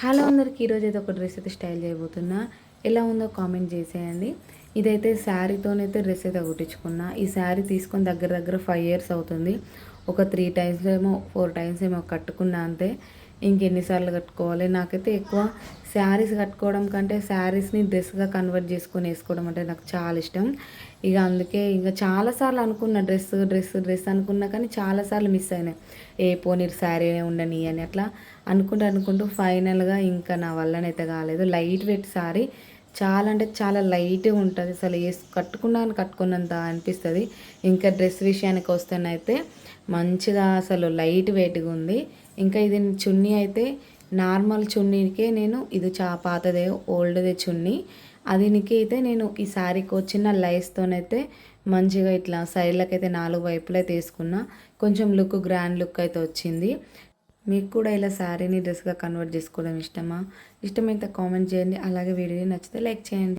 Hello అందరికి ఈరోజు అయితే ఒక డ్రెస్ అయితే స్టైల్ చేయబోతున్నా. ఎలా ఉందో కామెంట్ చేసేయండి. ఇదైతే శారీతోనైతే డ్రెస్ అయితే కుట్టించుకున్నా. ఈ శారీ తీసుకొని దగ్గర దగ్గర 5 years అవుతుంది. ఒక 3 times ఏమో 4 times ఏమో కట్టుకున్నా అంతే. ఇంకెన్నిసార్లు కట్టుకోవాలి. నాకైతే ఎక్కువ శారీస్ కట్టుకోవడం కంటే శారీస్ని డ్రెస్గా కన్వర్ట్ చేసుకొని వేసుకోవడం అంటే నాకు చాలా ఇష్టం. ఇక అందుకే ఇంకా చాలాసార్లు అనుకున్న డ్రెస్ అనుకున్నా, కానీ చాలాసార్లు మిస్ అయినాయి. పోనీ శారీ ఉండని అని అట్లా అనుకుంటూ ఫైనల్గా ఇంకా నా వల్లనైతే కాలేదు. లైట్ వెయిట్ శారీ, చాలా అంటే చాలా లైట్గా ఉంటుంది. అసలు కట్టుకున్నంత అనిపిస్తుంది. ఇంకా డ్రెస్ విషయానికి వస్తేనైతే మంచిగా అసలు లైట్ వెయిట్గా ఉంది. ఇంకా ఇది చున్నీ అయితే నార్మల్ చున్నీకే నేను ఇది పాతదే ఓల్డ్దే చున్నీ. దీనికి అయితే నేను ఈ శారీకి వచ్చిన లైస్తోనైతే మంచిగా ఇట్లా సైడ్లకైతే 4 వైపులు అయితే వేసుకున్నా. కొంచెం గ్రాండ్ లుక్ అయితే వచ్చింది. మీకు కూడా ఇలా శారీని డ్రెస్గా కన్వర్ట్ చేసుకోవడం ఇష్టమైతే కామెంట్ చేయండి. అలాగే వీడియో నచ్చితే లైక్ చేయండి.